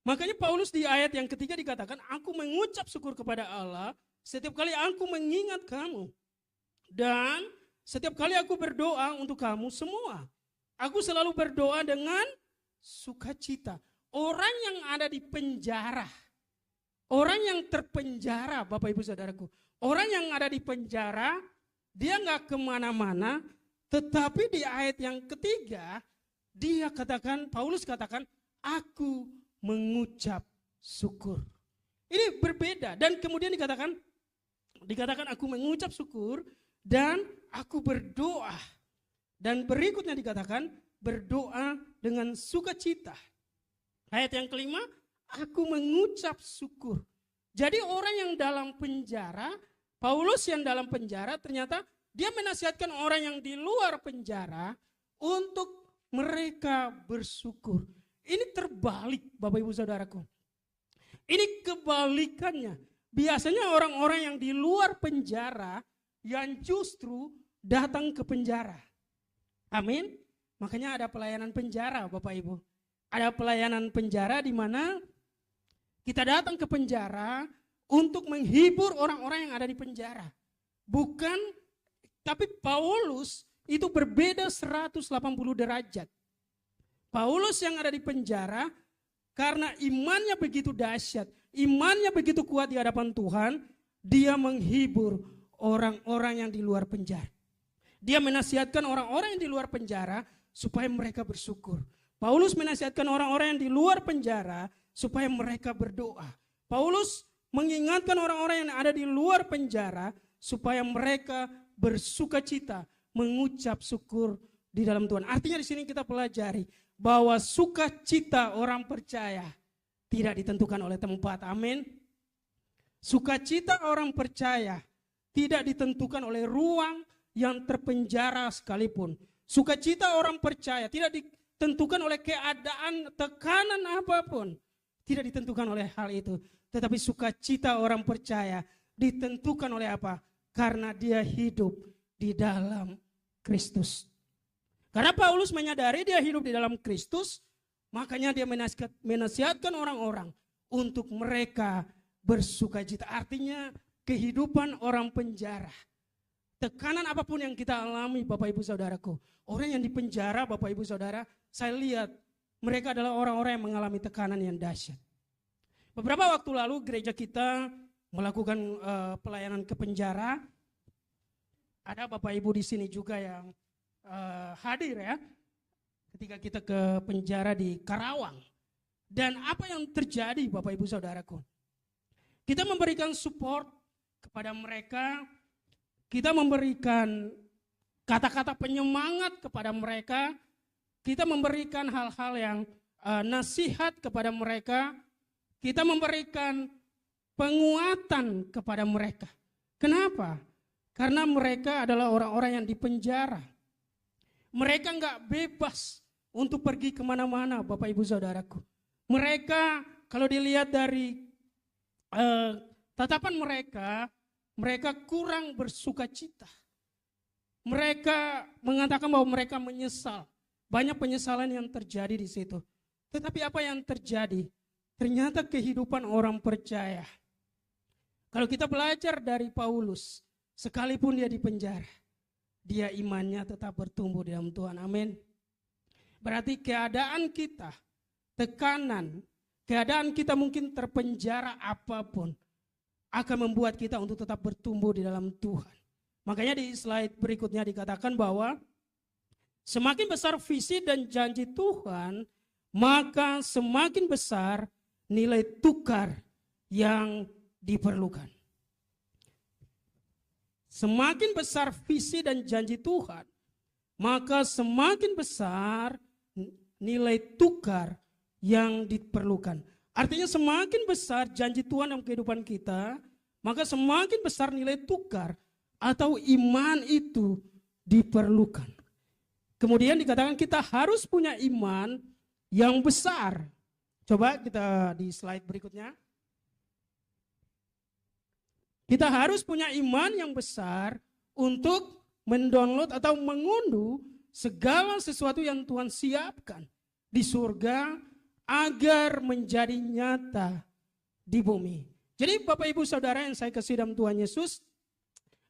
Makanya Paulus di ayat yang ketiga dikatakan, aku mengucap syukur kepada Allah setiap kali aku mengingat kamu. Dan setiap kali aku berdoa untuk kamu semua. Aku selalu berdoa dengan sukacita. Orang yang ada di penjara, orang yang terpenjara, Bapak Ibu Saudaraku. Orang yang ada di penjara, dia nggak kemana-mana, tetapi di ayat yang ketiga, dia katakan, Paulus katakan, aku mengucap syukur. Ini berbeda, dan kemudian dikatakan aku mengucap syukur dan aku berdoa. Dan berikutnya dikatakan berdoa dengan sukacita. Ayat yang kelima, aku mengucap syukur. Jadi orang yang dalam penjara, Paulus yang dalam penjara, ternyata dia menasihatkan orang yang di luar penjara untuk mereka bersyukur. Ini terbalik, Bapak Ibu Saudaraku. Ini kebalikannya. Biasanya orang-orang yang di luar penjara yang justru datang ke penjara. Amin. Makanya ada pelayanan penjara, Bapak Ibu. Ada pelayanan penjara di mana kita datang ke penjara untuk menghibur orang-orang yang ada di penjara. Bukan, tapi Paulus itu berbeda 180 derajat. Paulus yang ada di penjara, karena imannya begitu dahsyat, imannya begitu kuat di hadapan Tuhan, dia menghibur orang-orang yang di luar penjara. Dia menasihatkan orang-orang yang di luar penjara supaya mereka bersyukur. Paulus menasihatkan orang-orang yang di luar penjara supaya mereka berdoa. Paulus mengingatkan orang-orang yang ada di luar penjara supaya mereka bersukacita, mengucap syukur di dalam Tuhan. Artinya di sini kita pelajari bahwa sukacita orang percaya tidak ditentukan oleh tempat. Amin. Sukacita orang percaya tidak ditentukan oleh ruang yang terpenjara sekalipun. Sukacita orang percaya tidak ditentukan oleh keadaan, tekanan apapun. Tidak ditentukan oleh hal itu. Tetapi sukacita orang percaya ditentukan oleh apa? Karena dia hidup di dalam Kristus. Karena Paulus menyadari dia hidup di dalam Kristus, makanya dia menasihatkan orang-orang untuk mereka bersukacita. Artinya kehidupan orang penjara. Tekanan apapun yang kita alami, Bapak Ibu Saudaraku. Orang yang di penjara, Bapak Ibu Saudara, saya lihat mereka adalah orang-orang yang mengalami tekanan yang dahsyat. Beberapa waktu lalu gereja kita melakukan pelayanan ke penjara. Ada Bapak Ibu di sini juga yang hadir ya. Ketika kita ke penjara di Karawang. Dan apa yang terjadi, Bapak Ibu Saudaraku? Kita memberikan support kepada mereka. Kita memberikan kata-kata penyemangat kepada mereka. Kita memberikan hal-hal yang nasihat kepada mereka. Kita memberikan penguatan kepada mereka. Kenapa? Karena mereka adalah orang-orang yang dipenjara. Mereka enggak bebas untuk pergi kemana-mana, Bapak Ibu Saudaraku. Mereka kalau dilihat dari tatapan mereka kurang bersukacita. Mereka mengatakan bahwa mereka menyesal. Banyak penyesalan yang terjadi di situ. Tetapi apa yang terjadi? Ternyata kehidupan orang percaya. Kalau kita belajar dari Paulus, sekalipun dia di penjara, dia imannya tetap bertumbuh di dalam Tuhan. Amin. Berarti keadaan kita, tekanan, keadaan kita mungkin terpenjara apapun, akan membuat kita untuk tetap bertumbuh di dalam Tuhan. Makanya di slide berikutnya dikatakan bahwa semakin besar visi dan janji Tuhan, maka semakin besar nilai tukar yang diperlukan. Semakin besar visi dan janji Tuhan, maka semakin besar nilai tukar yang diperlukan. Artinya semakin besar janji Tuhan dalam kehidupan kita, maka semakin besar nilai tukar atau iman itu diperlukan. Kemudian dikatakan kita harus punya iman yang besar. Coba kita di slide berikutnya. Kita harus punya iman yang besar untuk mendownload atau mengunduh segala sesuatu yang Tuhan siapkan di surga agar menjadi nyata di bumi. Jadi Bapak Ibu Saudara yang saya kasih dalam Tuhan Yesus,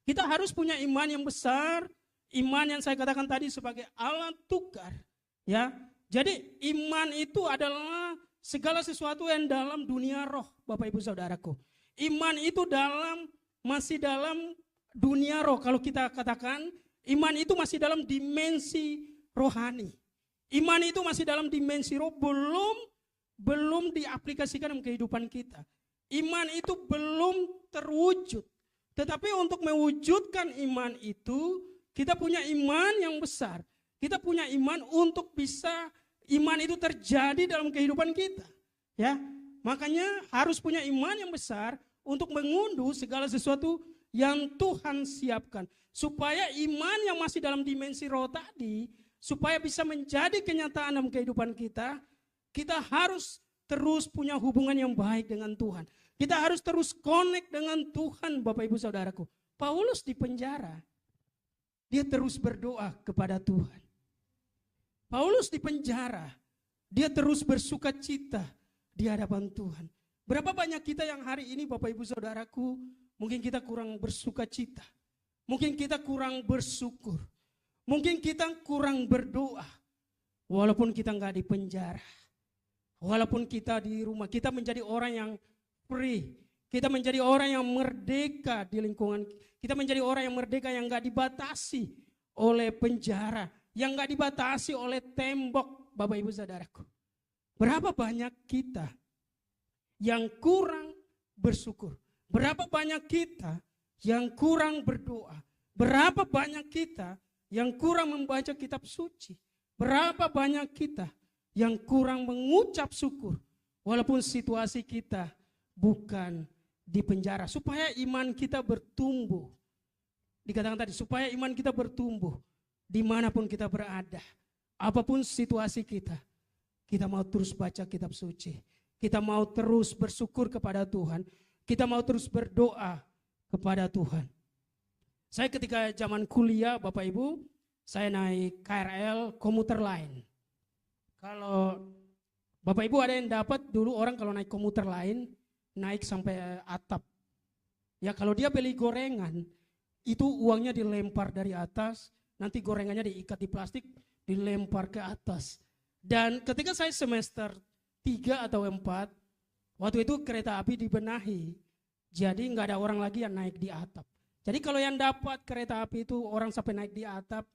kita harus punya iman yang besar, iman yang saya katakan tadi sebagai alat tukar. Ya, jadi iman itu adalah segala sesuatu yang dalam dunia roh, Bapak Ibu Saudaraku. Iman itu masih dalam dunia roh. Kalau kita katakan iman itu masih dalam dimensi rohani. Iman itu masih dalam dimensi roh, belum diaplikasikan dalam kehidupan kita. Iman itu belum terwujud. Tetapi untuk mewujudkan iman itu, kita punya iman yang besar. Kita punya iman untuk bisa iman itu terjadi dalam kehidupan kita. Ya, makanya harus punya iman yang besar untuk mengunduh segala sesuatu yang Tuhan siapkan. Supaya iman yang masih dalam dimensi roh tadi, supaya bisa menjadi kenyataan dalam kehidupan kita, kita harus terus punya hubungan yang baik dengan Tuhan. Kita harus terus connect dengan Tuhan, Bapak Ibu Saudaraku. Paulus di penjara, dia terus berdoa kepada Tuhan. Paulus di penjara, dia terus bersuka cita di hadapan Tuhan. Berapa banyak kita yang hari ini Bapak Ibu Saudaraku, mungkin kita kurang bersuka cita. Mungkin kita kurang bersyukur. Mungkin kita kurang berdoa. Walaupun kita nggak di penjara. Walaupun kita di rumah, kita menjadi orang yang free. Kita menjadi orang yang merdeka di lingkungan. Kita menjadi orang yang merdeka yang nggak dibatasi oleh penjara. Yang nggak dibatasi oleh tembok, Bapak Ibu Saudaraku. Berapa banyak kita yang kurang bersyukur. Berapa banyak kita yang kurang berdoa. Berapa banyak kita yang kurang membaca kitab suci. Berapa banyak kita yang kurang mengucap syukur. Walaupun situasi kita bukan di penjara. Supaya iman kita bertumbuh. Dikatakan tadi, supaya iman kita bertumbuh. Dimanapun kita berada. Apapun situasi kita. Kita mau terus baca kitab suci. Kita mau terus bersyukur kepada Tuhan. Kita mau terus berdoa kepada Tuhan. Saya ketika zaman kuliah, Bapak Ibu, saya naik KRL komuter lain. Kalau Bapak Ibu ada yang dapat dulu orang kalau naik komuter lain, naik sampai atap. Ya kalau dia beli gorengan, itu uangnya dilempar dari atas, nanti gorengannya diikat di plastik, dilempar ke atas. Dan ketika saya semester 3 atau 4, waktu itu kereta api dibenahi. Jadi nggak ada orang lagi yang naik di atap. Jadi kalau yang dapat kereta api itu orang sampai naik di atap,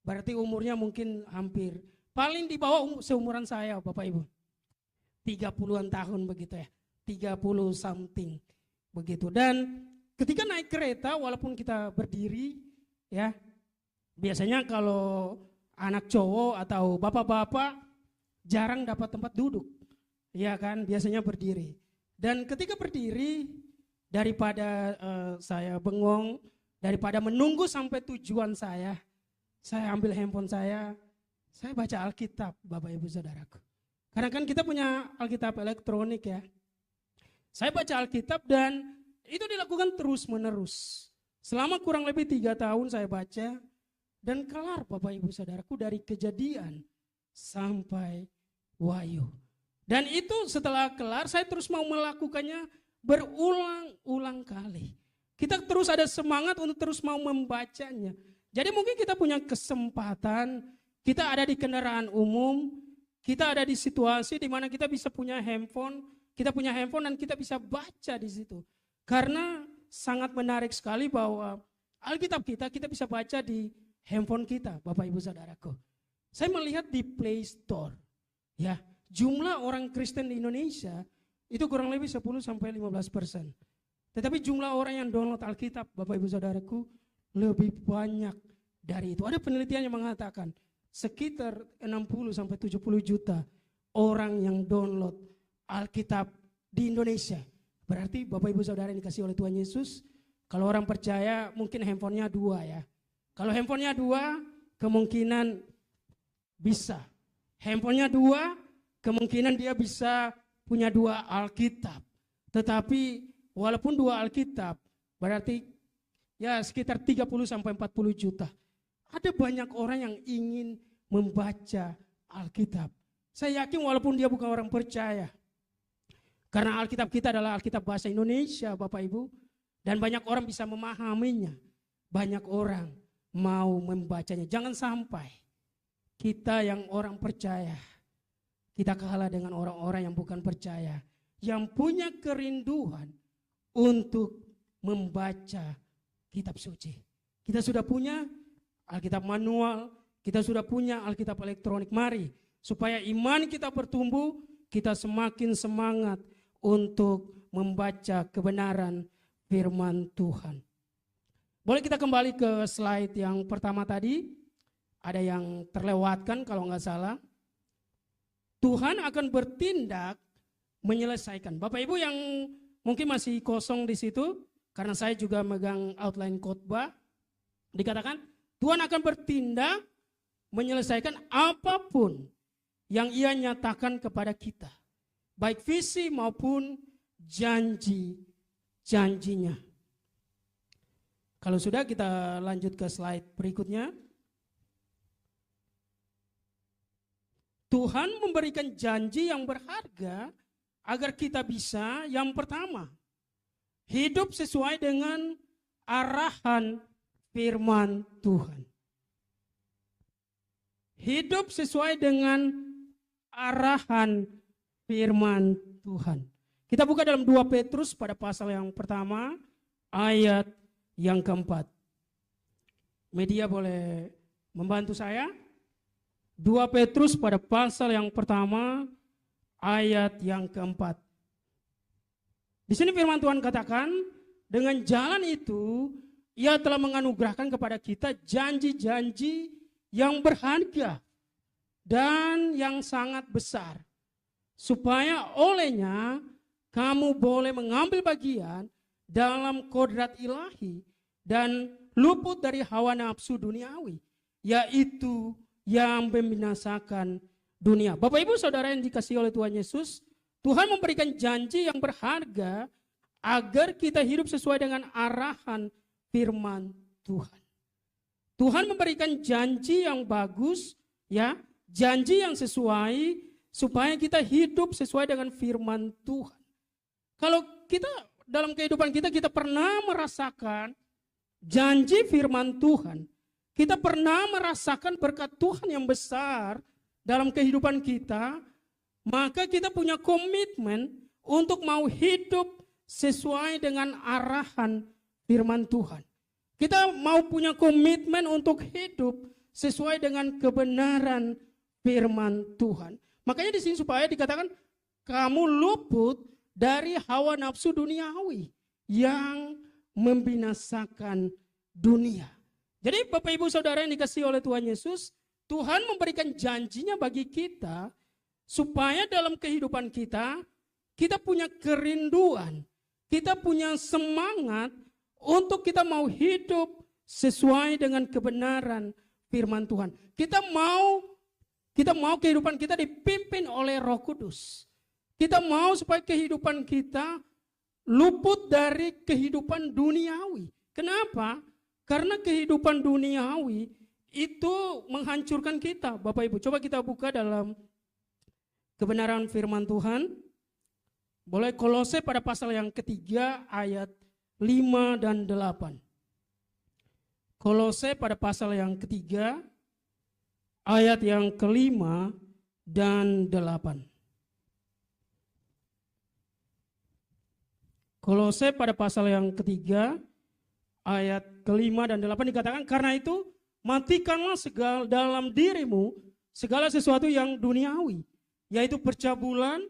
berarti umurnya mungkin hampir, paling di bawah seumuran saya Bapak Ibu. 30-an tahun begitu ya, 30 something begitu. Dan ketika naik kereta walaupun kita berdiri ya, biasanya kalau anak cowok atau bapak-bapak jarang dapat tempat duduk. Ya kan, biasanya berdiri. Dan ketika berdiri, daripada saya bengong, daripada menunggu sampai tujuan saya ambil handphone saya baca Alkitab, Bapak Ibu Saudaraku. Karena kan kita punya Alkitab elektronik ya. Saya baca Alkitab dan itu dilakukan terus menerus. Selama kurang lebih 3 tahun saya baca dan kelar Bapak Ibu Saudaraku dari Kejadian sampai Wahyu. Dan itu setelah kelar saya terus mau melakukannya berulang-ulang kali. Kita terus ada semangat untuk terus mau membacanya. Jadi mungkin kita punya kesempatan, kita ada di kendaraan umum, kita ada di situasi di mana kita bisa punya handphone dan kita bisa baca di situ. Karena sangat menarik sekali bahwa Alkitab kita bisa baca di handphone kita, Bapak Ibu Saudaraku. Saya melihat di Play Store, ya, jumlah orang Kristen di Indonesia itu kurang lebih 10-15%. Tetapi jumlah orang yang download Alkitab, Bapak Ibu Saudaraku, lebih banyak dari itu. Ada penelitian yang mengatakan sekitar 60-70 juta orang yang download Alkitab di Indonesia. Berarti Bapak Ibu Saudara yang dikasih oleh Tuhan Yesus, kalau orang percaya mungkin handphonenya 2 ya. Kalau handphonenya 2, kemungkinan bisa. Handphonenya 2, kemungkinan dia bisa punya 2 Alkitab. Tetapi walaupun 2 Alkitab, berarti ya sekitar 30-40 juta. Ada banyak orang yang ingin membaca Alkitab. Saya yakin walaupun dia bukan orang percaya. Karena Alkitab kita adalah Alkitab bahasa Indonesia, Bapak Ibu. Dan banyak orang bisa memahaminya. Banyak orang mau membacanya. Jangan sampai kita yang orang percaya, kita kalah dengan orang-orang yang bukan percaya. Yang punya kerinduan untuk membaca kitab suci. Kita sudah punya Alkitab manual, kita sudah punya Alkitab elektronik. Mari, supaya iman kita bertumbuh, kita semakin semangat untuk membaca kebenaran firman Tuhan. Boleh kita kembali ke slide yang pertama tadi? Ada yang terlewatkan kalau nggak salah. Tuhan akan bertindak menyelesaikan. Bapak Ibu yang mungkin masih kosong di situ, karena saya juga megang outline khotbah, dikatakan Tuhan akan bertindak menyelesaikan apapun yang Ia nyatakan kepada kita. Baik visi maupun janji-janjinya. Kalau sudah, kita lanjut ke slide berikutnya. Tuhan memberikan janji yang berharga agar kita bisa, yang pertama, hidup sesuai dengan arahan firman Tuhan. Hidup sesuai dengan arahan firman Tuhan. Kita buka dalam 2 Petrus pada pasal yang pertama, ayat yang keempat. Media boleh membantu saya. 2 Petrus pada pasal yang pertama, ayat yang keempat. Di sini firman Tuhan katakan, dengan jalan itu Ia telah menganugerahkan kepada kita janji-janji yang berharga dan yang sangat besar, supaya olehnya kamu boleh mengambil bagian dalam kodrat ilahi dan luput dari hawa nafsu duniawi, yaitu yang membinasakan dunia. Bapak Ibu Saudara yang dikasihi oleh Tuhan Yesus, Tuhan memberikan janji yang berharga agar kita hidup sesuai dengan arahan firman Tuhan. Tuhan memberikan janji yang bagus, ya, janji yang sesuai supaya kita hidup sesuai dengan firman Tuhan. Kalau kita dalam kehidupan kita pernah merasakan janji firman Tuhan, kita pernah merasakan berkat Tuhan yang besar dalam kehidupan kita, maka kita punya komitmen untuk mau hidup sesuai dengan arahan firman Tuhan. Kita mau punya komitmen untuk hidup sesuai dengan kebenaran firman Tuhan. Makanya di sini supaya dikatakan kamu luput dari hawa nafsu duniawi yang membinasakan dunia. Jadi Bapak Ibu Saudara yang dikasihi oleh Tuhan Yesus, Tuhan memberikan janjinya bagi kita supaya dalam kehidupan kita punya kerinduan, kita punya semangat untuk kita mau hidup sesuai dengan kebenaran firman Tuhan. Kita mau kehidupan kita dipimpin oleh Roh Kudus. Kita mau supaya kehidupan kita luput dari kehidupan duniawi. Kenapa? Karena kehidupan duniawi itu menghancurkan kita. Bapak Ibu, coba kita buka dalam kebenaran firman Tuhan. Boleh Kolose pada pasal yang ketiga ayat 5 dan 8. Kolose pada pasal yang ketiga ayat yang kelima dan 8. Kolose pada pasal yang ketiga ayat kelima dan 8 dikatakan, karena itu matikanlah segala dalam dirimu segala sesuatu yang duniawi, yaitu percabulan,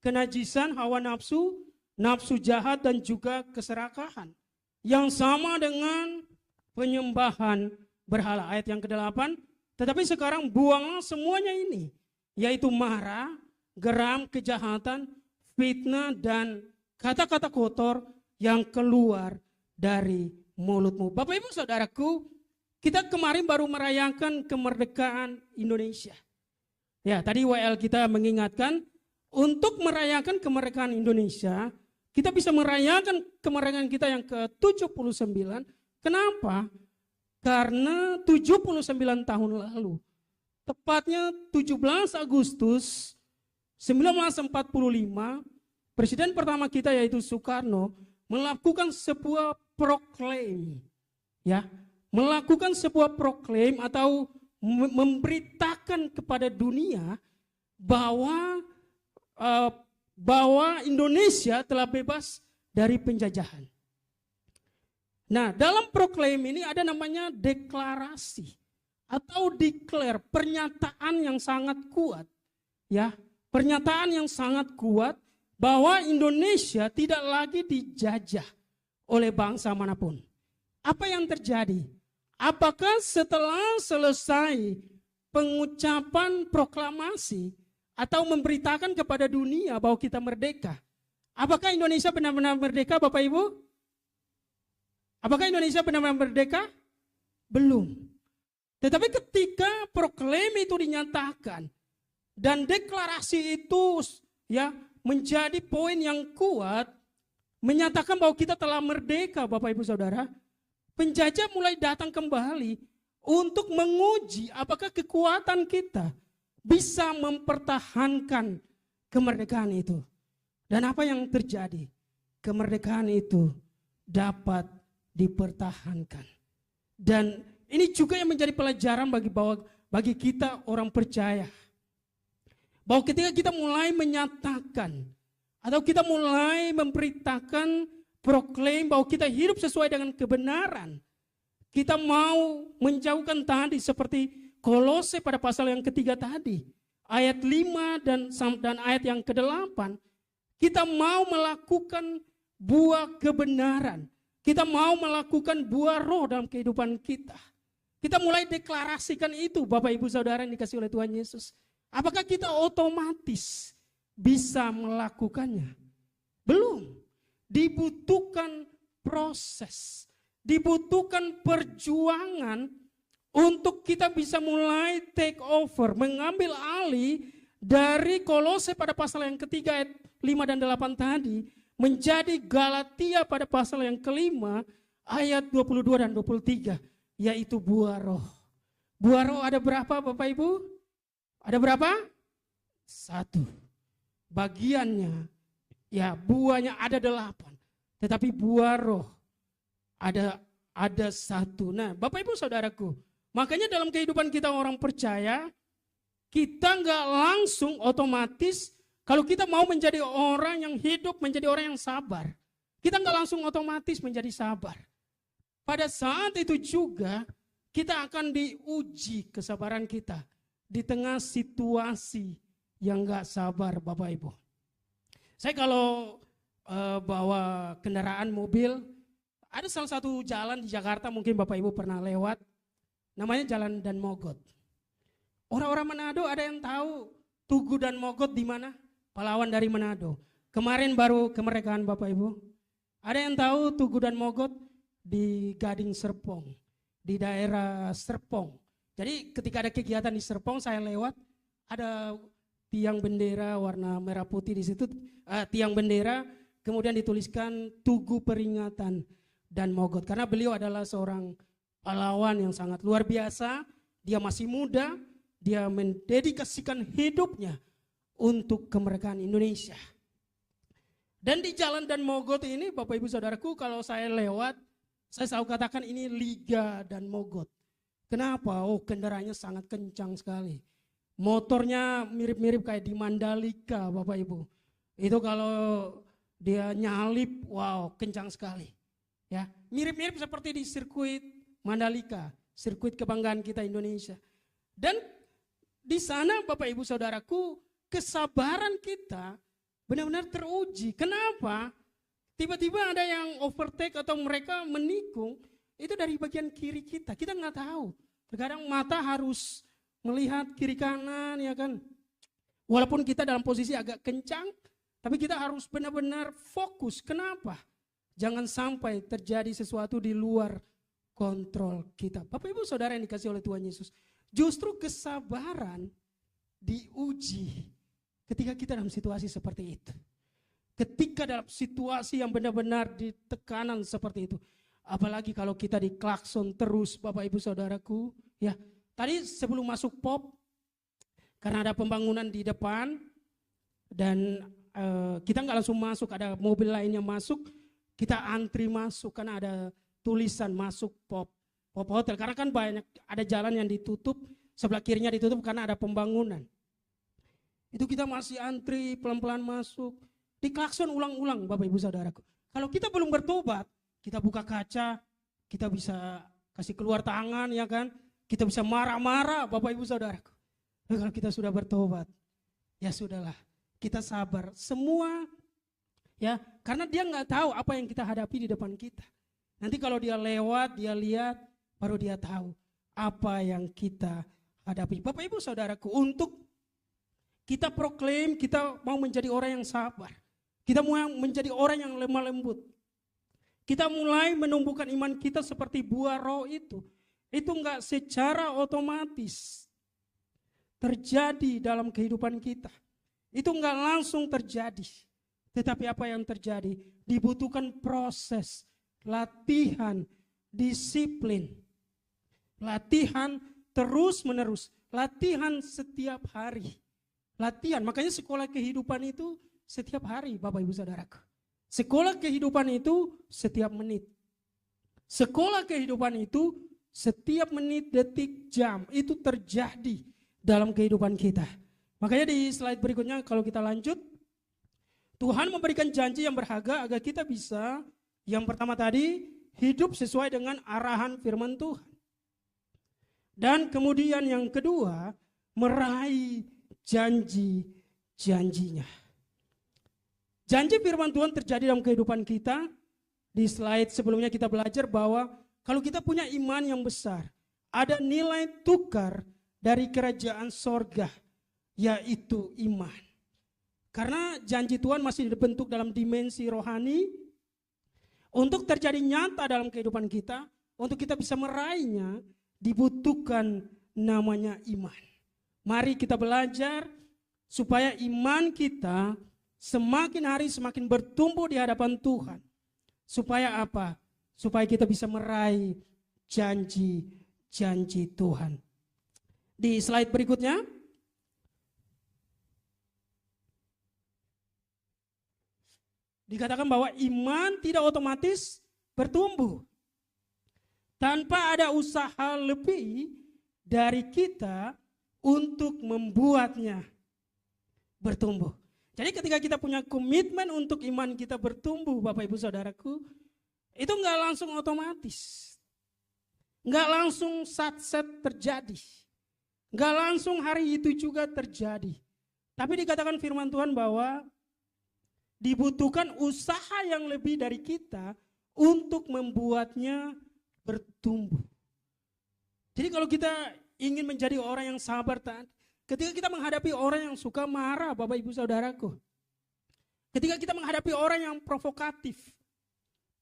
kenajisan, hawa nafsu, nafsu jahat dan juga keserakahan, yang sama dengan penyembahan berhala. Ayat yang ke-8, tetapi sekarang buanglah semuanya ini, yaitu marah, geram, kejahatan, fitnah dan kata-kata kotor yang keluar dari mulutmu. Bapak Ibu Saudaraku, kita kemarin baru merayakan kemerdekaan Indonesia. Ya, tadi WL kita mengingatkan untuk merayakan kemerdekaan Indonesia, kita bisa merayakan kemerdekaan kita yang ke-79. Kenapa? Karena 79 tahun lalu tepatnya 17 Agustus 1945, Presiden pertama kita yaitu Soekarno melakukan sebuah proklaim, ya, melakukan sebuah proklaim atau memberitakan kepada dunia bahwa Indonesia telah bebas dari penjajahan. Nah, dalam proklaim ini ada namanya deklarasi atau declare, pernyataan yang sangat kuat, ya, pernyataan yang sangat kuat bahwa Indonesia tidak lagi dijajah oleh bangsa manapun. Apa yang terjadi? Apakah setelah selesai pengucapan proklamasi atau memberitakan kepada dunia bahwa kita merdeka, apakah Indonesia benar-benar merdeka, Bapak Ibu? Apakah Indonesia benar-benar merdeka? Belum. Tetapi ketika proklaim itu dinyatakan dan deklarasi itu ya menjadi poin yang kuat, menyatakan bahwa kita telah merdeka, Bapak Ibu Saudara, penjajah mulai datang kembali untuk menguji apakah kekuatan kita bisa mempertahankan kemerdekaan itu. Dan apa yang terjadi? Kemerdekaan itu dapat dipertahankan. Dan ini juga yang menjadi pelajaran bagi kita orang percaya. Bahwa ketika kita mulai menyatakan atau kita mulai memberitakan proklaim bahwa kita hidup sesuai dengan kebenaran, kita mau menjauhkan tadi seperti Kolose pada pasal yang ketiga tadi, ayat 5 dan ayat yang ke-8, kita mau melakukan buah kebenaran. Kita mau melakukan buah roh dalam kehidupan kita. Kita mulai deklarasikan itu, Bapak Ibu Saudara yang dikasih oleh Tuhan Yesus. Apakah kita otomatis bisa melakukannya? Belum. Dibutuhkan proses, dibutuhkan perjuangan untuk kita bisa mulai take over, mengambil alih dari Kolose pada pasal yang ketiga ayat 5 dan 8 tadi, menjadi Galatia pada pasal yang kelima ayat 22 dan 23, yaitu buah roh. Buah roh ada berapa Bapak Ibu? Ada berapa? 1. Bagiannya, ya buahnya ada 8. Tetapi buah roh ada 1. Nah Bapak Ibu Saudaraku, makanya dalam kehidupan kita orang percaya, kita nggak langsung otomatis. Kalau kita mau menjadi orang yang hidup, menjadi orang yang sabar, kita nggak langsung otomatis menjadi sabar. Pada saat itu juga kita akan diuji kesabaran kita di tengah situasi yang nggak sabar, Bapak Ibu. Saya kalau bawa kendaraan mobil, ada salah satu jalan di Jakarta mungkin Bapak Ibu pernah lewat, namanya Jalan Dan Mogot. Orang-orang Manado ada yang tahu Tugu dan Mogot di mana? Pahlawan dari Manado. Kemarin baru kemerdekaan Bapak Ibu. Ada yang tahu Tugu dan Mogot? Di Gading Serpong, di daerah Serpong. Jadi ketika ada kegiatan di Serpong saya lewat, ada tiang bendera warna merah putih di situ, tiang bendera kemudian dituliskan Tugu Peringatan dan Mogot. Karena beliau adalah seorang pahlawan yang sangat luar biasa, dia masih muda, dia mendedikasikan hidupnya untuk kemerdekaan Indonesia. Dan di Jalan Dan Mogot ini Bapak Ibu Saudaraku, kalau saya lewat, saya selalu katakan ini Liga Dan Mogot. Kenapa? Oh kendaraannya sangat kencang sekali. Motornya mirip-mirip kayak di Mandalika Bapak Ibu. Itu kalau dia nyalip, wow kencang sekali. Ya, mirip-mirip seperti di sirkuit Mandalika, sirkuit kebanggaan kita Indonesia. Dan di sana Bapak Ibu Saudaraku, kesabaran kita benar-benar teruji. Kenapa? Tiba-tiba ada yang overtake atau mereka menikung, itu dari bagian kiri kita. Kita nggak tahu. Terkadang mata harus melihat kiri kanan, ya kan. Walaupun kita dalam posisi agak kencang, tapi kita harus benar-benar fokus. Kenapa? Jangan sampai terjadi sesuatu di luar kontrol kita. Bapak Ibu Saudara yang dikasih oleh Tuhan Yesus, justru kesabaran diuji ketika kita dalam situasi seperti itu. Ketika dalam situasi yang benar-benar di tekanan seperti itu. Apalagi kalau kita diklakson terus Bapak Ibu Saudaraku. Ya, tadi sebelum masuk pop, Karena ada pembangunan di depan dan kita nggak langsung masuk, ada mobil lainnya masuk, kita antri masuk karena ada tulisan masuk pop hotel. Karena kan banyak, ada jalan yang ditutup, sebelah kirinya ditutup karena ada pembangunan. Itu kita masih antri pelan-pelan masuk, diklakson ulang-ulang Bapak Ibu Saudaraku. Kalau kita belum bertobat, kita buka kaca, kita bisa kasih keluar tangan ya kan, kita bisa marah-marah Bapak Ibu Saudaraku. Kalau kita sudah bertobat, ya sudahlah, kita sabar. Semua ya, karena dia nggak tahu apa yang kita hadapi di depan kita. Nanti kalau dia lewat, dia lihat, baru dia tahu apa yang kita hadapi. Bapak Ibu Saudaraku, untuk kita proklaim, kita mau menjadi orang yang sabar. Kita mau menjadi orang yang lemah lembut. Kita mulai menumbuhkan iman kita seperti buah roh itu. Itu enggak secara otomatis terjadi dalam kehidupan kita. Itu enggak langsung terjadi. Tetapi apa yang terjadi? Dibutuhkan proses, latihan, disiplin. Latihan terus menerus. Latihan setiap hari. Latihan, makanya sekolah kehidupan itu setiap hari Bapak Ibu Saudaraku. Sekolah kehidupan itu setiap menit. Sekolah kehidupan itu setiap menit, detik, jam itu terjadi dalam kehidupan kita. Makanya di slide berikutnya kalau kita lanjut, Tuhan memberikan janji yang berharga agar kita bisa, yang pertama tadi, hidup sesuai dengan arahan firman Tuhan. Dan kemudian yang kedua, meraih janji-janjinya. Janji firman Tuhan terjadi dalam kehidupan kita. Di slide sebelumnya kita belajar bahwa kalau kita punya iman yang besar, ada nilai tukar dari kerajaan sorga, yaitu iman. Karena janji Tuhan masih dibentuk dalam dimensi rohani, untuk terjadi nyata dalam kehidupan kita, untuk kita bisa meraihnya, dibutuhkan namanya iman. Mari kita belajar supaya iman kita semakin hari semakin bertumbuh di hadapan Tuhan. Supaya apa? Supaya kita bisa meraih janji-janji Tuhan. Di slide berikutnya. Dikatakan bahwa iman tidak otomatis bertumbuh. Tanpa ada usaha lebih dari kita untuk membuatnya bertumbuh. Jadi ketika kita punya komitmen untuk iman kita bertumbuh Bapak Ibu Saudaraku, itu enggak langsung otomatis. Enggak langsung sat-set terjadi. Enggak langsung hari itu juga terjadi. Tapi dikatakan firman Tuhan bahwa dibutuhkan usaha yang lebih dari kita untuk membuatnya bertumbuh. Jadi kalau kita ingin menjadi orang yang sabar, ketika kita menghadapi orang yang suka marah Bapak Ibu Saudaraku, ketika kita menghadapi orang yang provokatif,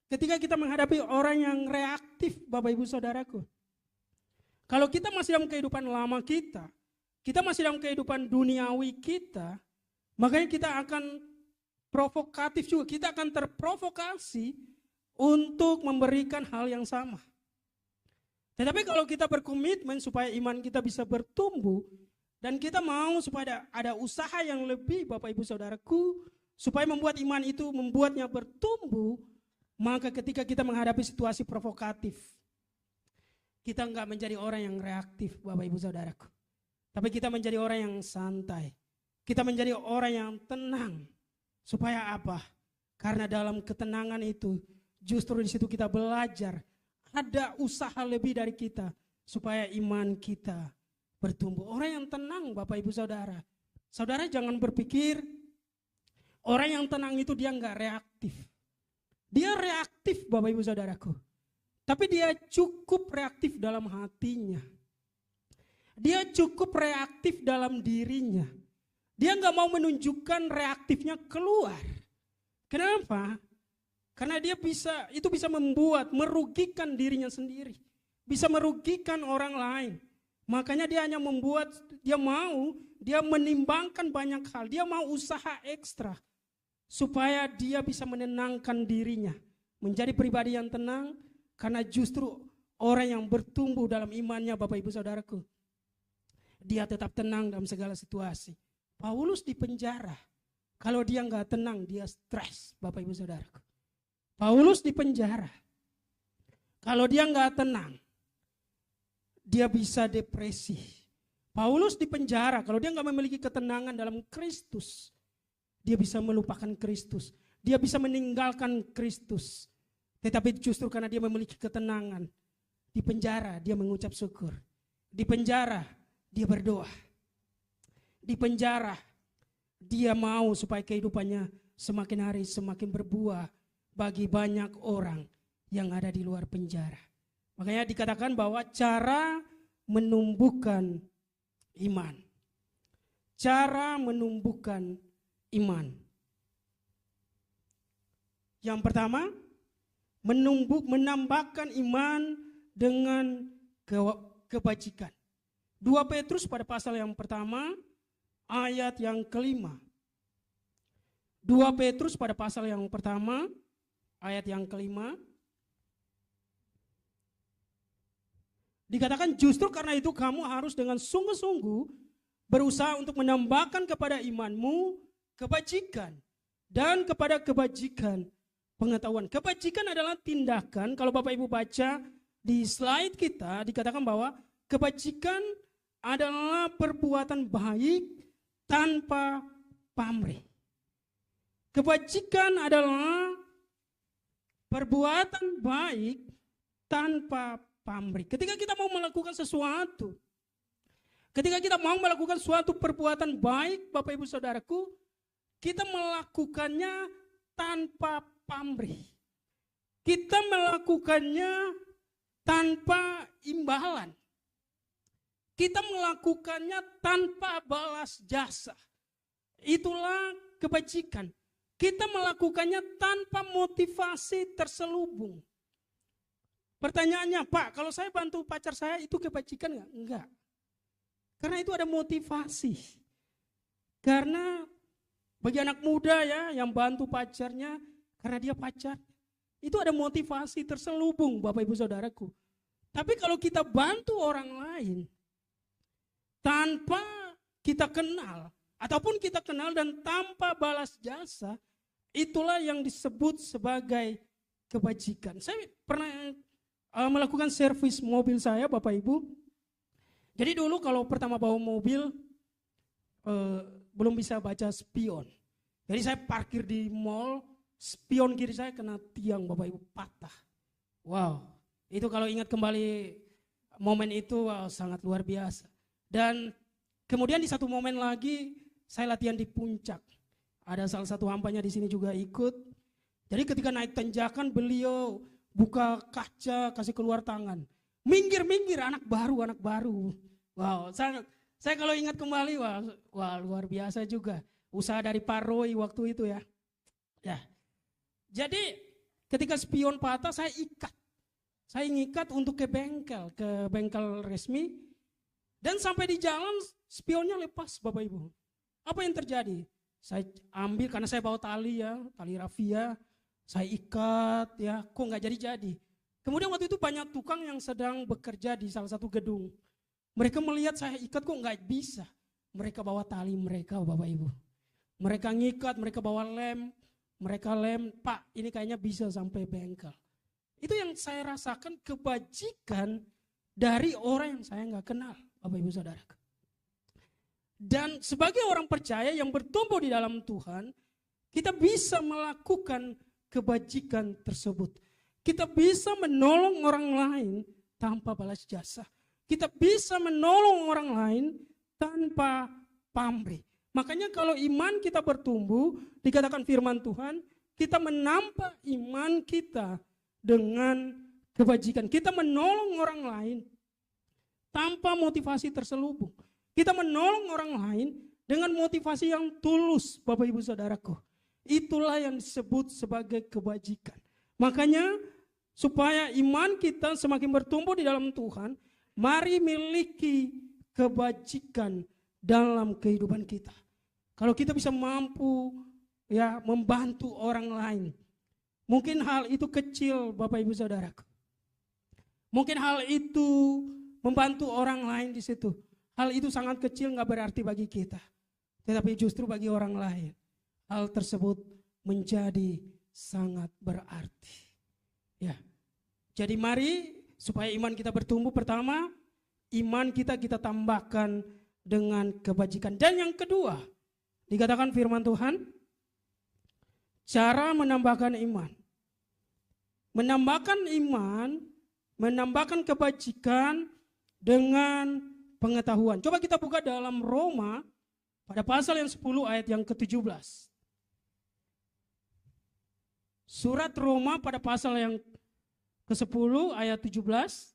ketika kita menghadapi orang yang reaktif Bapak Ibu Saudaraku, kalau kita masih dalam kehidupan lama kita masih dalam kehidupan duniawi kita, makanya kita akan provokatif juga, kita akan terprovokasi untuk memberikan hal yang sama. Tetapi kalau kita berkomitmen supaya iman kita bisa bertumbuh, dan kita mau supaya ada usaha yang lebih Bapak Ibu Saudaraku, supaya membuat iman itu membuatnya bertumbuh, maka ketika kita menghadapi situasi provokatif, kita enggak menjadi orang yang reaktif Bapak Ibu Saudaraku. Tapi kita menjadi orang yang santai. Kita menjadi orang yang tenang. Supaya apa? Karena dalam ketenangan itu justru di situ kita belajar ada usaha lebih dari kita supaya iman kita bertumbuh. Orang yang tenang Bapak Ibu Saudara. Saudara jangan berpikir orang yang tenang itu dia enggak reaktif. Dia reaktif Bapak Ibu Saudaraku. Tapi dia cukup reaktif dalam hatinya. Dia cukup reaktif dalam dirinya. Dia nggak mau menunjukkan reaktifnya keluar. Kenapa? Karena itu bisa merugikan dirinya sendiri. Bisa merugikan orang lain. Makanya dia hanya dia menimbangkan banyak hal. Dia mau usaha ekstra. Supaya dia bisa menenangkan dirinya. Menjadi pribadi yang tenang. Karena justru orang yang bertumbuh dalam imannya Bapak Ibu Saudaraku. dia tetap tenang dalam segala situasi. Paulus di penjara, kalau dia nggak tenang, dia stres, Bapak Ibu Saudaraku. Paulus di penjara, kalau dia nggak tenang, dia bisa depresi. Paulus di penjara, kalau dia nggak memiliki ketenangan dalam Kristus, dia bisa melupakan Kristus. Dia bisa meninggalkan Kristus. Tetapi justru karena dia memiliki ketenangan, di penjara dia mengucap syukur. Di penjara dia berdoa. Di penjara dia mau supaya kehidupannya semakin hari semakin berbuah bagi banyak orang yang ada di luar penjara. Makanya dikatakan bahwa cara menumbuhkan iman. Cara menumbuhkan iman. Yang pertama, menambahkan iman dengan kebajikan. 2 Petrus pada pasal yang pertama, ayat yang kelima. 2 Petrus pada pasal yang pertama, ayat yang kelima. Dikatakan justru karena itu kamu harus dengan sungguh-sungguh berusaha untuk menambahkan kepada imanmu kebajikan. Dan kepada kebajikan pengetahuan. Kebajikan adalah tindakan, kalau Bapak Ibu baca di slide kita dikatakan bahwa kebajikan adalah perbuatan baik tanpa pamrih. Kebajikan adalah perbuatan baik tanpa pamrih. Ketika kita mau melakukan sesuatu, ketika kita mau melakukan suatu perbuatan baik, Bapak Ibu Saudaraku, kita melakukannya tanpa pamrih. Kita melakukannya tanpa imbalan. Kita melakukannya tanpa balas jasa. Itulah kebajikan. Kita melakukannya tanpa motivasi terselubung. Pertanyaannya, Pak, kalau saya bantu pacar saya itu kebajikan enggak? Enggak. Karena itu ada motivasi. Karena bagi anak muda ya yang bantu pacarnya karena dia pacar, itu ada motivasi terselubung, Bapak Ibu Saudaraku. Tapi kalau kita bantu orang lain tanpa kita kenal, ataupun kita kenal dan tanpa balas jasa, itulah yang disebut sebagai kebajikan. Saya pernah melakukan servis mobil saya, Bapak Ibu. Jadi dulu kalau pertama bawa mobil, belum bisa baca spion. Jadi saya parkir di mall, spion kiri saya kena tiang, Bapak Ibu, patah. Wow, itu kalau ingat kembali momen itu, wow, sangat luar biasa. Dan kemudian di satu momen lagi saya latihan di puncak. Ada salah satu hambanya di sini juga ikut. Jadi ketika naik tanjakan beliau buka kaca kasih keluar tangan. Minggir anak baru. Wow, saya kalau ingat kembali wah luar biasa juga. Usaha dari Pak Roy waktu itu ya. Ya. Jadi ketika spion patah saya ikat. Saya ngikat untuk ke bengkel resmi. Dan sampai di jalan spionnya lepas, Bapak Ibu. Apa yang terjadi? Saya ambil karena saya bawa tali ya, tali rafia. Saya ikat ya, kok nggak jadi-jadi. Kemudian waktu itu banyak tukang yang sedang bekerja di salah satu gedung. Mereka melihat saya ikat kok nggak bisa. Mereka bawa tali mereka, Bapak Ibu. Mereka ngikat, mereka bawa lem. Mereka lem, Pak ini kayaknya bisa sampai bengkel. Itu yang saya rasakan kebajikan dari orang yang saya nggak kenal, Bapak Ibu Saudara. Dan sebagai orang percaya yang bertumbuh di dalam Tuhan, kita bisa melakukan kebajikan tersebut. Kita bisa menolong orang lain tanpa balas jasa. Kita bisa menolong orang lain tanpa pamrih. Makanya kalau iman kita bertumbuh, dikatakan firman Tuhan, kita menambah iman kita dengan kebajikan. Kita menolong orang lain tanpa motivasi terselubung. Kita menolong orang lain dengan motivasi yang tulus, Bapak Ibu Saudaraku. Itulah yang disebut sebagai kebajikan. Makanya supaya iman kita semakin bertumbuh di dalam Tuhan, mari miliki kebajikan dalam kehidupan kita. Kalau kita bisa mampu ya membantu orang lain. Mungkin hal itu kecil, Bapak Ibu Saudaraku. Mungkin hal itu membantu orang lain di situ. hal itu sangat kecil, nggak berarti bagi kita. Tetapi justru bagi orang lain, hal tersebut menjadi sangat berarti. Ya, jadi mari supaya iman kita bertumbuh, pertama, iman kita tambahkan dengan kebajikan. Dan yang kedua, dikatakan firman Tuhan, cara menambahkan iman. Menambahkan iman, menambahkan kebajikan dengan pengetahuan. Coba kita buka dalam Roma pada pasal yang 10 ayat yang ke-17. Surat Roma pada pasal yang ke-10 ayat 17.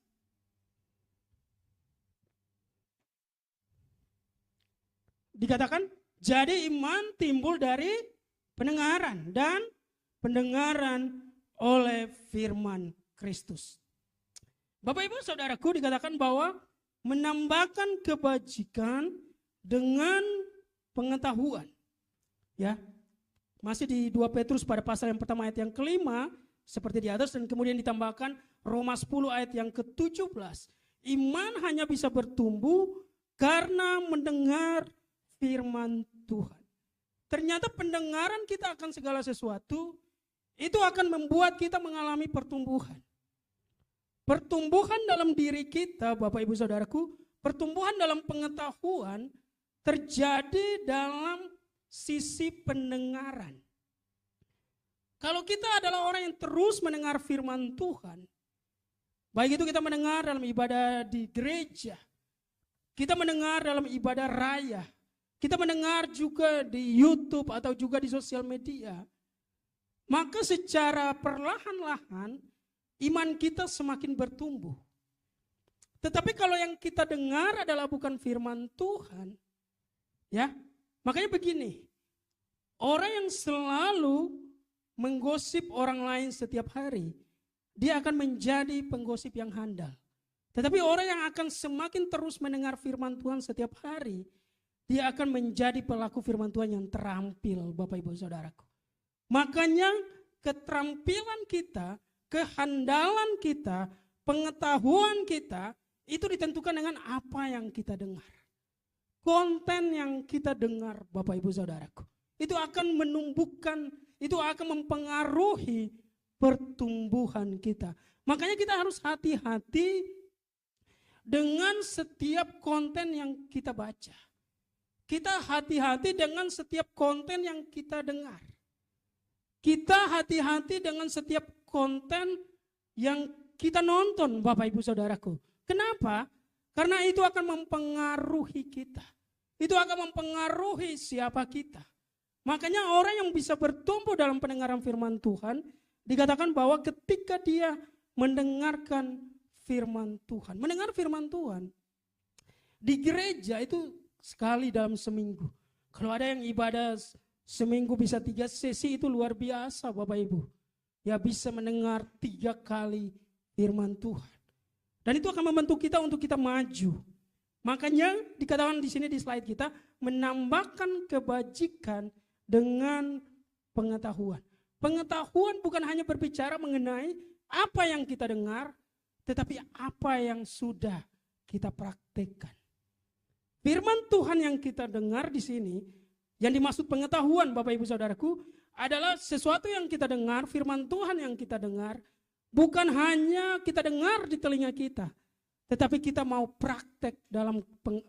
Dikatakan, jadi iman timbul dari pendengaran dan pendengaran oleh firman Kristus. Bapak Ibu Saudaraku, dikatakan bahwa menambahkan kebajikan dengan pengetahuan. Ya. Masih di 2 Petrus pada pasal yang pertama ayat yang ke-5 seperti di atas, dan kemudian ditambahkan Roma 10 ayat yang ke-17. Iman hanya bisa bertumbuh karena mendengar firman Tuhan. Ternyata pendengaran kita akan segala sesuatu itu akan membuat kita mengalami pertumbuhan. Pertumbuhan dalam diri kita, Bapak Ibu Saudaraku, pertumbuhan dalam pengetahuan terjadi dalam sisi pendengaran. Kalau kita adalah orang yang terus mendengar firman Tuhan, baik itu kita mendengar dalam ibadah di gereja, kita mendengar dalam ibadah raya, kita mendengar juga di YouTube atau juga di sosial media, maka secara perlahan-lahan iman kita semakin bertumbuh. Tetapi kalau yang kita dengar adalah bukan firman Tuhan, ya, makanya begini, orang yang selalu menggosip orang lain setiap hari, dia akan menjadi penggosip yang handal. Tetapi orang yang akan semakin terus mendengar firman Tuhan setiap hari, dia akan menjadi pelaku firman Tuhan yang terampil, Bapak Ibu Saudaraku. Makanya keterampilan kita, kehandalan kita, pengetahuan kita, itu ditentukan dengan apa yang kita dengar. Konten yang kita dengar, Bapak Ibu Saudaraku, itu akan menumbuhkan, itu akan mempengaruhi pertumbuhan kita. Makanya kita harus hati-hati dengan setiap konten yang kita baca. Kita hati-hati dengan setiap konten yang kita dengar. Kita hati-hati dengan setiap konten yang kita nonton, Bapak Ibu Saudaraku. Kenapa? Karena itu akan mempengaruhi kita. Itu akan mempengaruhi siapa kita. Makanya orang yang bisa bertumbuh dalam pendengaran firman Tuhan, dikatakan bahwa ketika dia mendengarkan firman Tuhan. Mendengar firman Tuhan. Di gereja itu sekali dalam seminggu. Kalau ada yang ibadah seminggu bisa 3 sesi, itu luar biasa Bapak Ibu. Ya, bisa mendengar 3 kali firman Tuhan. Dan itu akan membantu kita untuk kita maju. Makanya dikatakan di sini di slide kita, menambahkan kebajikan dengan pengetahuan. Pengetahuan bukan hanya berbicara mengenai apa yang kita dengar, tetapi apa yang sudah kita praktekkan. Firman Tuhan yang kita dengar di sini, yang dimaksud pengetahuan Bapak Ibu Saudaraku, adalah sesuatu yang kita dengar, firman Tuhan yang kita dengar, bukan hanya kita dengar di telinga kita, tetapi kita mau praktek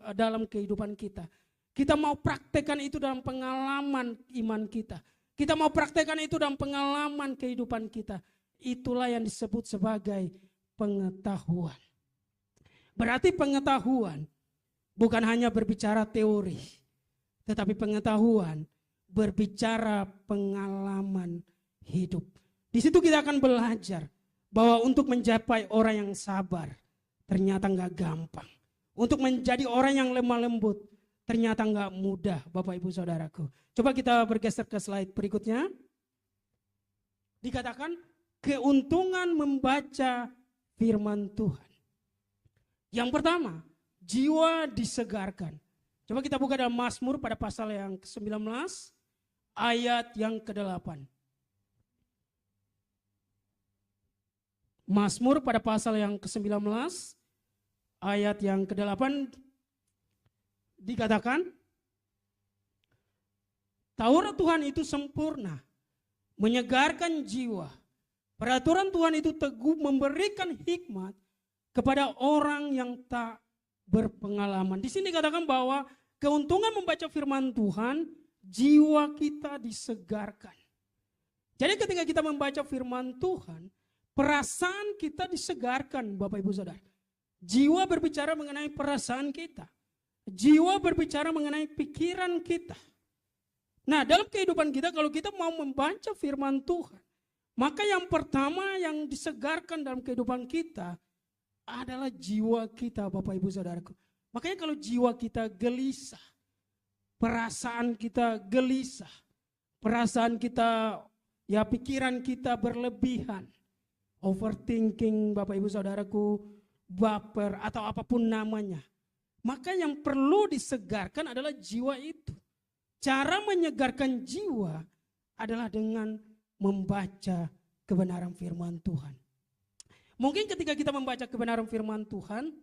dalam kehidupan kita. Kita mau praktekkan itu dalam pengalaman iman kita. Kita mau praktekkan itu dalam pengalaman kehidupan kita. Itulah yang disebut sebagai pengetahuan. Berarti pengetahuan bukan hanya berbicara teori, tetapi pengetahuan berbicara pengalaman hidup. Di situ kita akan belajar bahwa untuk mencapai orang yang sabar ternyata nggak gampang. Untuk menjadi orang yang lemah lembut ternyata nggak mudah, Bapak Ibu Saudaraku. Coba kita bergeser ke slide berikutnya. Dikatakan keuntungan membaca firman Tuhan. Yang pertama, jiwa disegarkan. Coba kita buka dalam Mazmur pada pasal yang ke-19 ayat yang ke-8. Mazmur pada pasal yang ke-19 ayat yang ke-8 dikatakan, Taurat Tuhan itu sempurna, menyegarkan jiwa. Peraturan Tuhan itu teguh, memberikan hikmat kepada orang yang tak berpengalaman. Di sini dikatakan bahwa keuntungan membaca firman Tuhan, jiwa kita disegarkan. Jadi ketika kita membaca firman Tuhan, perasaan kita disegarkan, Bapak Ibu Saudara. Jiwa berbicara mengenai perasaan kita. Jiwa berbicara mengenai pikiran kita. Nah, dalam kehidupan kita, kalau kita mau membaca firman Tuhan, maka yang pertama yang disegarkan dalam kehidupan kita adalah jiwa kita, Bapak Ibu Saudaraku. Makanya kalau jiwa kita gelisah, perasaan kita gelisah, perasaan kita, ya pikiran kita berlebihan, overthinking, Bapak Ibu Saudaraku, baper atau apapun namanya, maka yang perlu disegarkan adalah jiwa itu. Cara menyegarkan jiwa adalah dengan membaca kebenaran firman Tuhan. Mungkin ketika kita membaca kebenaran firman Tuhan,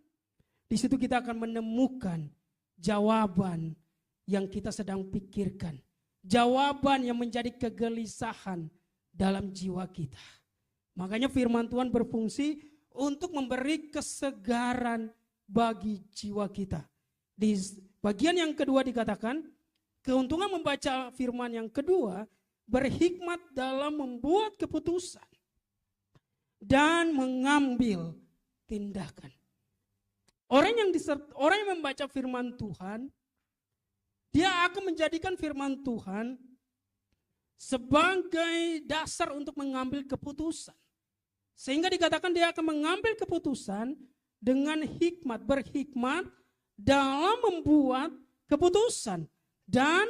di situ kita akan menemukan jawaban yang kita sedang pikirkan. Jawaban yang menjadi kegelisahan dalam jiwa kita. Makanya firman Tuhan berfungsi untuk memberi kesegaran bagi jiwa kita. Di bagian yang kedua dikatakan, keuntungan membaca firman yang kedua, berhikmat dalam membuat keputusan dan mengambil tindakan. Orang yang membaca firman Tuhan, dia akan menjadikan firman Tuhan sebagai dasar untuk mengambil keputusan. Sehingga dikatakan dia akan mengambil keputusan dengan hikmat, berhikmat dalam membuat keputusan dan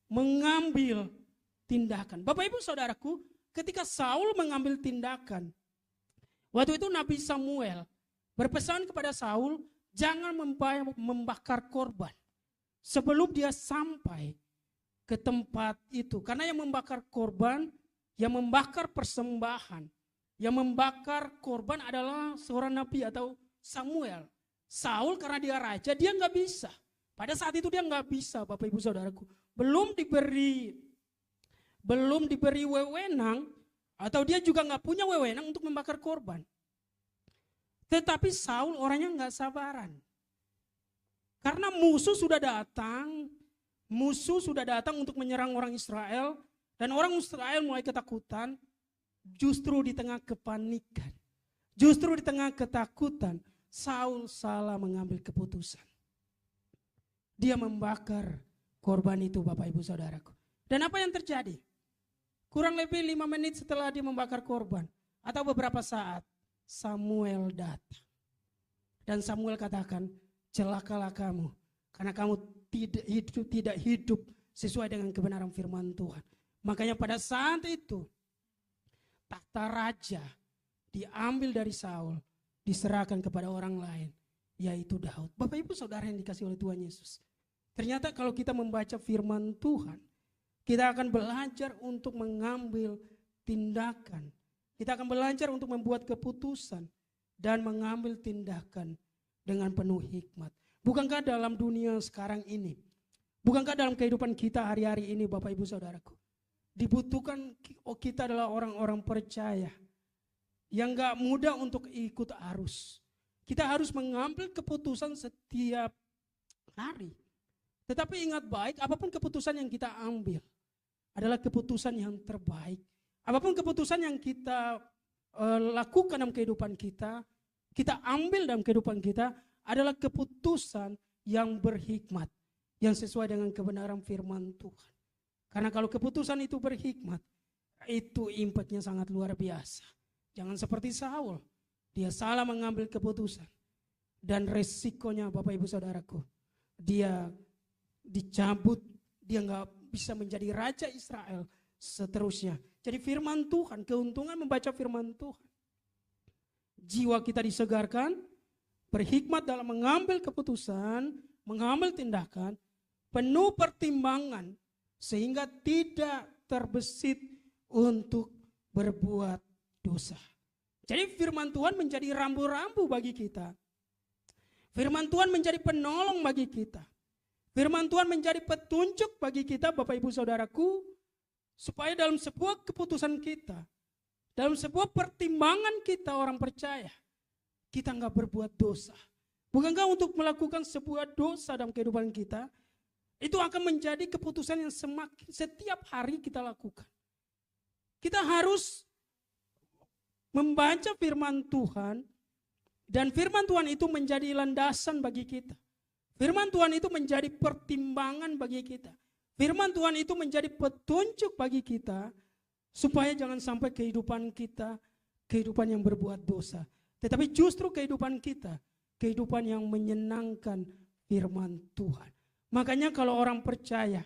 mengambil tindakan. Bapak Ibu Saudaraku, ketika Saul mengambil tindakan, waktu itu Nabi Samuel berpesan kepada Saul, jangan membakar korban sebelum dia sampai ke tempat itu. Karena yang membakar korban, yang membakar persembahan, yang membakar korban adalah seorang nabi atau Samuel. Saul karena dia raja, dia nggak bisa. Pada saat itu dia nggak bisa, Bapak Ibu Saudaraku. Belum diberi wewenang, atau dia juga nggak punya wewenang untuk membakar korban. Tetapi Saul orangnya nggak sabaran. Karena musuh sudah datang untuk menyerang orang Israel, dan orang Israel mulai ketakutan. Justru di tengah kepanikan, justru di tengah ketakutan, Saul salah mengambil keputusan. Dia membakar korban itu, Bapak Ibu Saudaraku. Dan apa yang terjadi? Kurang lebih 5 menit setelah dia membakar korban, atau beberapa saat, Samuel datang. Dan Samuel katakan, celakalah kamu, karena kamu tidak hidup sesuai dengan kebenaran firman Tuhan. Makanya pada saat itu, tahta raja diambil dari Saul, diserahkan kepada orang lain, yaitu Daud. Bapak Ibu Saudara yang dikasihi oleh Tuhan Yesus. Ternyata kalau kita membaca firman Tuhan, kita akan belajar untuk mengambil tindakan. Kita akan belajar untuk membuat keputusan dan mengambil tindakan dengan penuh hikmat. Bukankah dalam dunia sekarang ini, bukankah dalam kehidupan kita hari-hari ini, Bapak Ibu Saudaraku, dibutuhkan kita adalah orang-orang percaya yang gak mudah untuk ikut arus. Kita harus mengambil keputusan setiap hari. Tetapi ingat baik, apapun keputusan yang kita ambil adalah keputusan yang terbaik. Apapun keputusan yang kita lakukan dalam kehidupan kita ambil dalam kehidupan kita adalah keputusan yang berhikmat, yang sesuai dengan kebenaran firman Tuhan. Karena kalau keputusan itu berhikmat, itu impactnya sangat luar biasa. Jangan seperti Saul, dia salah mengambil keputusan. Dan resikonya Bapak Ibu Saudaraku, dia dicabut, dia nggak bisa menjadi raja Israel seterusnya. Jadi firman Tuhan, keuntungan membaca firman Tuhan, jiwa kita disegarkan, berhikmat dalam mengambil keputusan, mengambil tindakan, penuh pertimbangan, sehingga tidak terbesit untuk berbuat dosa. Jadi firman Tuhan menjadi rambu-rambu bagi kita. Firman Tuhan menjadi penolong bagi kita. Firman Tuhan menjadi petunjuk bagi kita Bapak Ibu Saudaraku, supaya dalam sebuah keputusan kita, dalam sebuah pertimbangan kita orang percaya, kita nggak berbuat dosa. Bukankah untuk melakukan sebuah dosa dalam kehidupan kita, itu akan menjadi keputusan yang semakin setiap hari kita lakukan. Kita harus membaca firman Tuhan, dan firman Tuhan itu menjadi landasan bagi kita. Firman Tuhan itu menjadi pertimbangan bagi kita. Firman Tuhan itu menjadi petunjuk bagi kita, supaya jangan sampai kehidupan kita, kehidupan yang berbuat dosa. Tetapi justru kehidupan kita, kehidupan yang menyenangkan firman Tuhan. Makanya kalau orang percaya,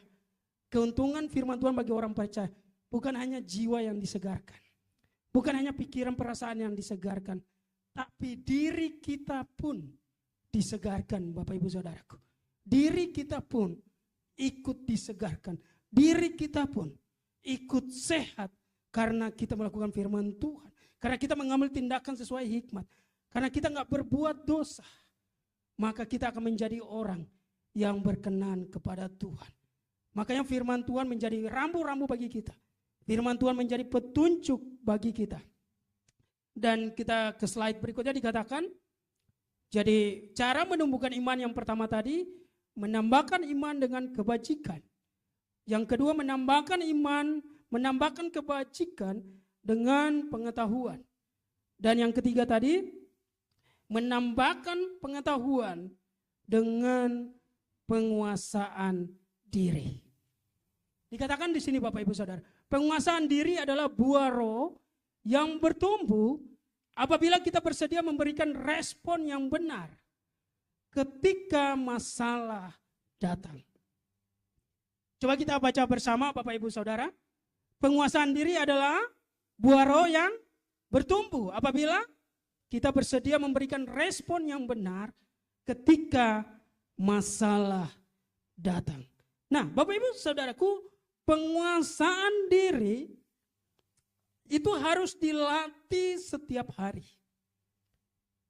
keuntungan firman Tuhan bagi orang percaya, bukan hanya jiwa yang disegarkan. Bukan hanya pikiran perasaan yang disegarkan. Tapi diri kita pun disegarkan Bapak Ibu Saudaraku. Diri kita pun ikut disegarkan. Diri kita pun ikut sehat karena kita melakukan firman Tuhan. Karena kita mengambil tindakan sesuai hikmat. Karena kita nggak berbuat dosa, maka kita akan menjadi orang yang berkenan kepada Tuhan. Makanya firman Tuhan menjadi rambu-rambu bagi kita. Firman Tuhan menjadi petunjuk bagi kita. Dan kita ke slide berikutnya dikatakan, jadi cara menumbuhkan iman yang pertama tadi, menambahkan iman dengan kebajikan. Yang kedua menambahkan iman, menambahkan kebajikan dengan pengetahuan. Dan yang ketiga tadi, menambahkan pengetahuan dengan penguasaan diri. Dikatakan di sini Bapak Ibu Saudara, penguasaan diri adalah buah roh yang bertumbuh apabila kita bersedia memberikan respon yang benar ketika masalah datang. Coba kita baca bersama Bapak Ibu Saudara. Penguasaan diri adalah buah roh yang bertumbuh apabila kita bersedia memberikan respon yang benar ketika masalah datang. Nah, Bapak Ibu Saudaraku, penguasaan diri itu harus dilatih setiap hari.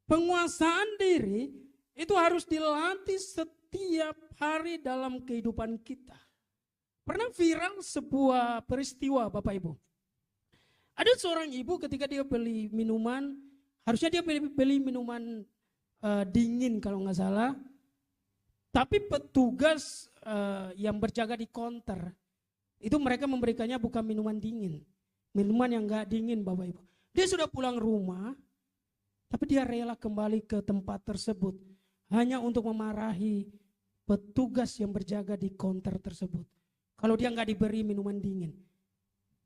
Penguasaan diri itu harus dilatih setiap hari dalam kehidupan kita. Pernah viral sebuah peristiwa Bapak Ibu. Ada seorang ibu ketika dia beli minuman, harusnya dia beli minuman dingin kalau nggak salah. Tapi petugas yang berjaga di counter, itu mereka memberikannya bukan minuman dingin. Minuman yang nggak dingin Bapak Ibu. Dia sudah pulang rumah, tapi dia rela kembali ke tempat tersebut. Hanya untuk memarahi petugas yang berjaga di counter tersebut. Kalau dia nggak diberi minuman dingin.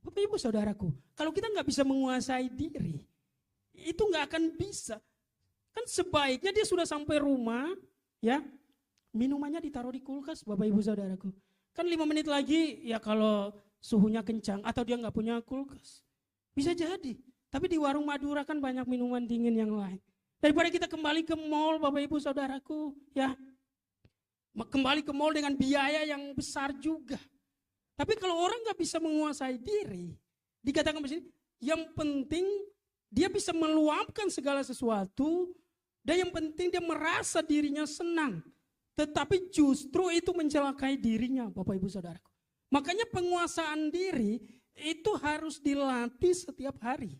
Bapak Ibu Saudaraku, kalau kita nggak bisa menguasai diri, itu nggak akan bisa. Kan sebaiknya dia sudah sampai rumah, ya minumannya ditaruh di kulkas Bapak Ibu Saudaraku. Kan 5 menit lagi ya kalau suhunya kencang atau dia nggak punya kulkas. Bisa jadi. Tapi di warung Madura kan banyak minuman dingin yang lain. Daripada kita kembali ke mall Bapak Ibu Saudaraku, ya kembali ke mall dengan biaya yang besar juga. Tapi kalau orang nggak bisa menguasai diri, dikatakan di sini, yang penting dia bisa meluapkan segala sesuatu, dan yang penting dia merasa dirinya senang. Tetapi justru itu mencelakai dirinya Bapak Ibu Saudaraku. Makanya penguasaan diri itu harus dilatih setiap hari.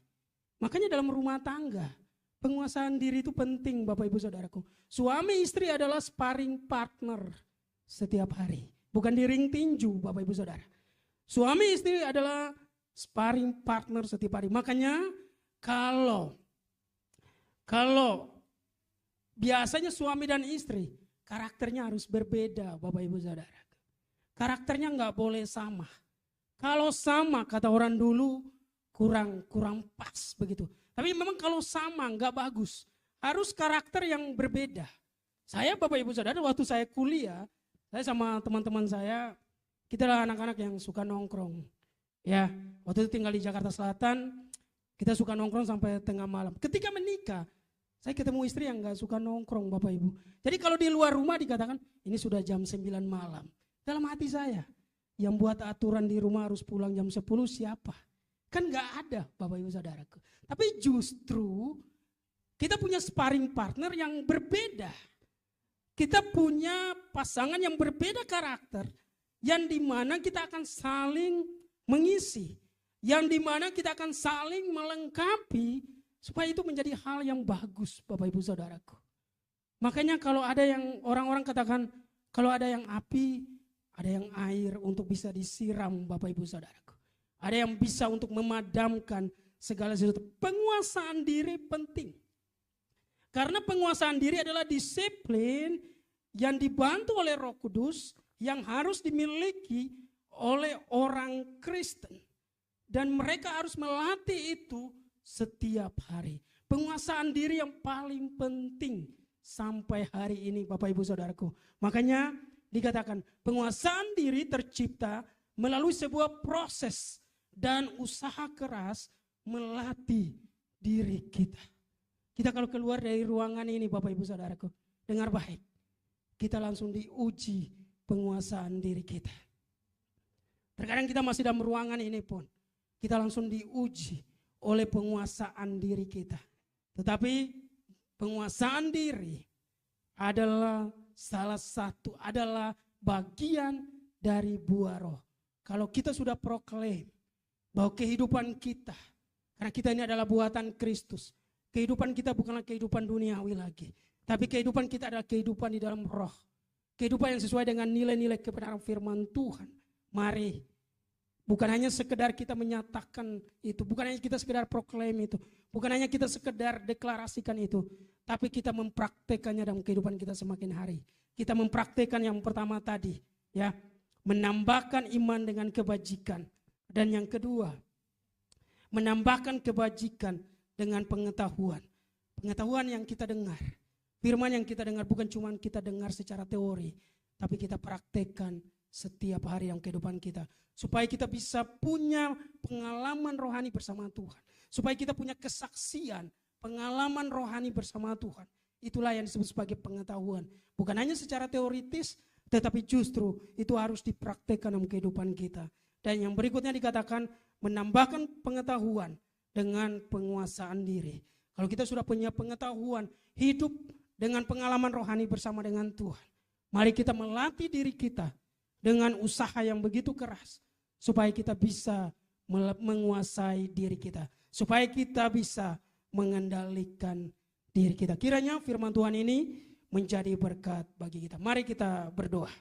Makanya dalam rumah tangga, penguasaan diri itu penting Bapak Ibu Saudaraku. Suami istri adalah sparring partner setiap hari. Bukan di ring tinju Bapak Ibu Saudara. Suami istri adalah sparring partner setiap hari. Makanya kalau biasanya suami dan istri karakternya harus berbeda Bapak Ibu Saudara. Karakternya nggak boleh sama. Kalau sama kata orang dulu kurang pas begitu. Tapi memang kalau sama nggak bagus. Harus karakter yang berbeda. Saya Bapak Ibu Saudara waktu saya kuliah, saya sama teman-teman saya, kita adalah anak-anak yang suka nongkrong. Ya, waktu itu tinggal di Jakarta Selatan, kita suka nongkrong sampai tengah malam. Ketika menikah, saya ketemu istri yang gak suka nongkrong Bapak Ibu. Jadi kalau di luar rumah dikatakan, ini sudah jam 9 malam. Dalam hati saya, yang buat aturan di rumah harus pulang jam 10 siapa? Kan gak ada Bapak Ibu Saudaraku. Tapi justru kita punya sparring partner yang berbeda. kita punya pasangan yang berbeda karakter, yang dimana kita akan saling mengisi, yang dimana kita akan saling melengkapi, supaya itu menjadi hal yang bagus, Bapak Ibu Saudaraku. Makanya kalau ada yang orang-orang katakan, kalau ada yang api, ada yang air untuk bisa disiram, Bapak Ibu Saudaraku. Ada yang bisa untuk memadamkan segala sesuatu. Penguasaan diri penting. Karena penguasaan diri adalah disiplin yang dibantu oleh Roh Kudus yang harus dimiliki oleh orang Kristen. Dan mereka harus melatih itu setiap hari. Penguasaan diri yang paling penting sampai hari ini, Bapak Ibu Saudaraku. Makanya dikatakan penguasaan diri tercipta melalui sebuah proses dan usaha keras melatih diri kita. Kita kalau keluar dari ruangan ini, Bapak Ibu Saudaraku, dengar baik. Kita langsung diuji penguasaan diri kita. Terkadang kita masih dalam ruangan ini pun, kita langsung diuji oleh penguasaan diri kita. Tetapi penguasaan diri adalah adalah bagian dari buah roh. Kalau kita sudah proklaim bahwa kehidupan kita, karena kita ini adalah buatan Kristus, kehidupan kita bukanlah kehidupan duniawi lagi, tapi kehidupan kita adalah kehidupan di dalam roh. Kehidupan yang sesuai dengan nilai-nilai kebenaran firman Tuhan. Mari, bukan hanya sekedar kita menyatakan itu, bukan hanya kita sekedar proklaim itu, bukan hanya kita sekedar deklarasikan itu, tapi kita mempraktekannya dalam kehidupan kita semakin hari. Kita mempraktekan yang pertama tadi, ya, menambahkan iman dengan kebajikan. Dan yang kedua, menambahkan kebajikan dengan pengetahuan. Pengetahuan yang kita dengar. Firman yang kita dengar bukan cuma kita dengar secara teori, tapi kita praktekkan setiap hari dalam kehidupan kita. Supaya kita bisa punya pengalaman rohani bersama Tuhan. Supaya kita punya kesaksian, pengalaman rohani bersama Tuhan. Itulah yang disebut sebagai pengetahuan. Bukan hanya secara teoritis, tetapi justru itu harus dipraktekkan dalam kehidupan kita. Dan yang berikutnya dikatakan menambahkan pengetahuan dengan penguasaan diri. Kalau kita sudah punya pengetahuan, hidup dengan pengalaman rohani bersama dengan Tuhan, mari kita melatih diri kita dengan usaha yang begitu keras, supaya kita bisa menguasai diri kita, supaya kita bisa mengendalikan diri kita. Kiranya firman Tuhan ini menjadi berkat bagi kita. Mari kita berdoa.